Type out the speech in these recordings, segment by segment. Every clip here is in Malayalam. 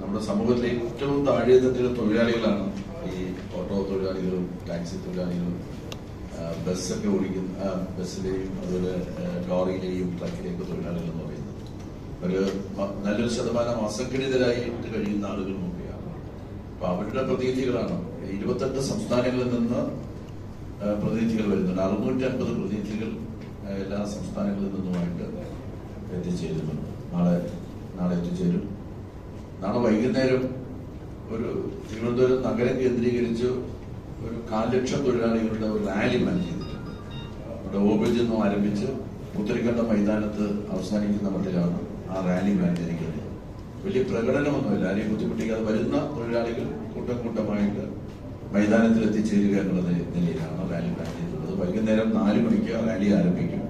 നമ്മുടെ സമൂഹത്തിലെ ഏറ്റവും താഴെ തട്ടിലെ തൊഴിലാളികളാണ് ഈ ഓട്ടോ തൊഴിലാളികളും ടാക്സി തൊഴിലാളികളും ബസ്സൊക്കെ ഓടിക്കുന്ന ബസ്സിലെയും അതുപോലെ ലോറിയിലെയും ട്രക്കിലെയും തൊഴിലാളികൾ എന്ന് പറയുന്നത് ഒരു നല്ലൊരു ശതമാനം അസംഘടിതരായിട്ട് കഴിയുന്ന ആളുകൾ കൂടിയാണ്. അപ്പൊ അവരുടെ പ്രതിനിധികളാണ് 28 സംസ്ഥാനങ്ങളിൽ നിന്ന് പ്രതിനിധികൾ വരുന്നുണ്ട്. 650 പ്രതിനിധികൾ എല്ലാ സംസ്ഥാനങ്ങളിൽ നിന്നുമായിട്ട് എത്തിച്ചേരുന്നുണ്ട്. നാളെ എത്തിച്ചേരും. നാളെ വൈകുന്നേരം ഒരു തിരുവനന്തപുരം നഗരം കേന്ദ്രീകരിച്ച് ഒരു 400,000 തൊഴിലാളികളുടെ ഒരു റാലി പ്ലാൻ ചെയ്തിട്ടുണ്ട്. അവിടെ ഓബേജിൽ നിന്നും ആരംഭിച്ച് പുത്തരിക്കണ്ടം മൈതാനത്ത് അവസാനിക്കുന്ന മട്ടിലാണ് ആ റാലി പ്ലാൻ ചെയ്തിരിക്കുന്നത്. വലിയ പ്രകടനമൊന്നുമില്ല, ആരെയും ബുദ്ധിമുട്ടിക്കാതെ വരുന്ന തൊഴിലാളികൾ കൂട്ടം കൂട്ടമായിട്ട് മൈതാനത്തിൽ എത്തിച്ചേരുക എന്നുള്ള നിലയിലാണ് റാലി പ്ലാൻ ചെയ്തിട്ടുള്ളത്. വൈകുന്നേരം 4 മണിക്ക് റാലി ആരംഭിക്കും.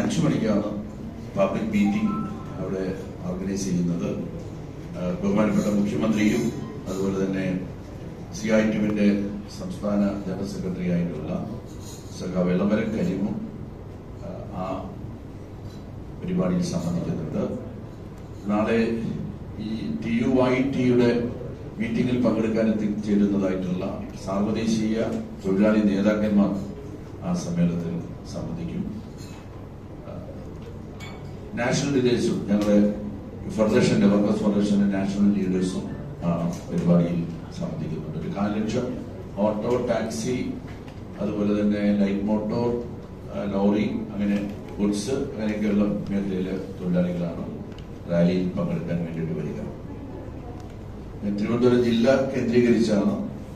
5 മണിക്കാണ് പബ്ലിക് മീറ്റിംഗ് അവിടെ ഓർഗനൈസ് ചെയ്യുന്നത്. ബഹുമാനപ്പെട്ട മുഖ്യമന്ത്രിയും അതുപോലെ തന്നെ CITUവിന്റെ സംസ്ഥാന ജനറൽ സെക്രട്ടറി ആയിട്ടുള്ള സഖാവ് വെള്ളമരം കരീമും ആ പരിപാടിയിൽ സംബന്ധിക്കുന്നുണ്ട്. നാളെ ഈ TUIT-യുടെ മീറ്റിംഗിൽ പങ്കെടുക്കാൻ എത്തിച്ചേരുന്നതായിട്ടുള്ള സാർവദേശീയ തൊഴിലാളി നേതാക്കന്മാർ ആ സമ്മേളനത്തിൽ സംബന്ധിക്കും. നാഷണൽ ലീഡേഴ്സും ഞങ്ങളുടെ ഫെഡറേഷന്റെ വർക്കേഴ്സ് ഫെഡറേഷന്റെ നാഷണൽ ലീഡേഴ്സും പരിപാടിയിൽ സംബന്ധിക്കുന്നുണ്ട്. ഒരു 400,000 ഓട്ടോ, ടാക്സി, അതുപോലെ തന്നെ ലൈറ്റ് മോട്ടോർ, ലോറി, അങ്ങനെ ഗുഡ്സ്, അങ്ങനെയൊക്കെയുള്ള മേഖലയിലെ തൊഴിലാളികളാണ് റാലിയിൽ പങ്കെടുക്കാൻ വേണ്ടിയിട്ട് വരിക. തിരുവനന്തപുരം ജില്ല കേന്ദ്രീകരിച്ചാണ്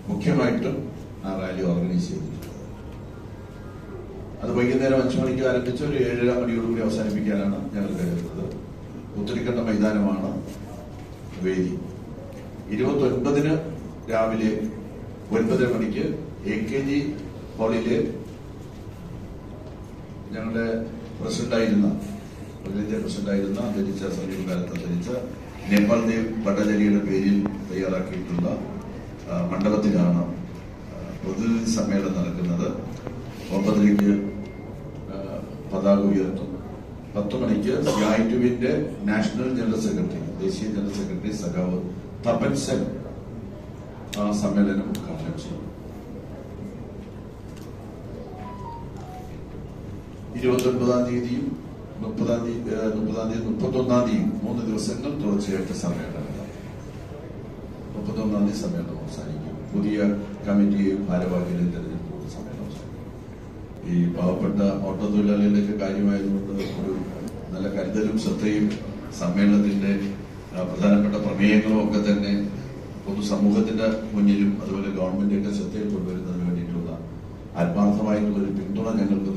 മുഖ്യമായിട്ടും ആ റാലി ഓർഗനൈസ് ചെയ്തിട്ടുള്ളത്. അത് വൈകുന്നേരം 5 മണിക്ക് ആരംഭിച്ച് ഒരു 7:30 മണിയോടുകൂടി അവസാനിപ്പിക്കാനാണ് ഞങ്ങൾ കരുതുന്നത്. പുത്തരിക്കണ്ടം മൈതാനമാണ് വേദി. 29-ന് രാവിലെ 9:30 മണിക്ക് AKG ഹാളിലെ ഞങ്ങളുടെ പ്രസിഡന്റായിരുന്ന അന്തരിച്ച സമീപകാലത്ത് അന്തരിച്ച നേപ്പാൾ ദേവ് ഭട്ടാചാര്യയുടെ പേരിൽ തയ്യാറാക്കിയിട്ടുള്ള മണ്ഡപത്തിലാണ് പ്രതിനിധി സമ്മേളനം നടക്കുന്നത്. 9:30 പതാക ഉയർത്തും. 10 മണിക്ക് CITUവിന്റെ നാഷണൽ ജനറൽ സെക്രട്ടറി, ദേശീയ ജനറൽ സെക്രട്ടറി സഖാവ് തപൻ സെൻ ആ സമ്മേളനം ഉദ്ഘാടനം ചെയ്യും. 29-ാം തീയതിയും 30-ാം തീയതിയും 31-ാം തീയതിയും 3 ദിവസങ്ങൾ തുടർച്ചയായിട്ട് സമ്മേളനം. 31-ാം തീയതി സമ്മേളനം അവസാനിക്കും. പുതിയ കമ്മിറ്റിയെയും ഭാരവാഹികളെയും തെരഞ്ഞെടുപ്പ് സമ്മേളനം അവസാനിക്കും. ഈ പാവപ്പെട്ട ഓട്ടോ തൊഴിലാളികളുടെയൊക്കെ കാര്യമായതുകൊണ്ട് ഒരു നല്ല കരുതലും ശ്രദ്ധയും സമ്മേളനത്തിന്റെ പ്രധാനപ്പെട്ട പ്രമേയങ്ങളും ഒക്കെ തന്നെ പൊതുസമൂഹത്തിന്റെ മുന്നിലും അതുപോലെ ഗവൺമെന്റിന്റെ ശ്രദ്ധയിൽ കൊണ്ടുവരുന്നതിന് വേണ്ടിയിട്ടുള്ള ആത്മാർത്ഥമായിട്ടുള്ള ഒരു പിന്തുണ ഞങ്ങൾക്ക്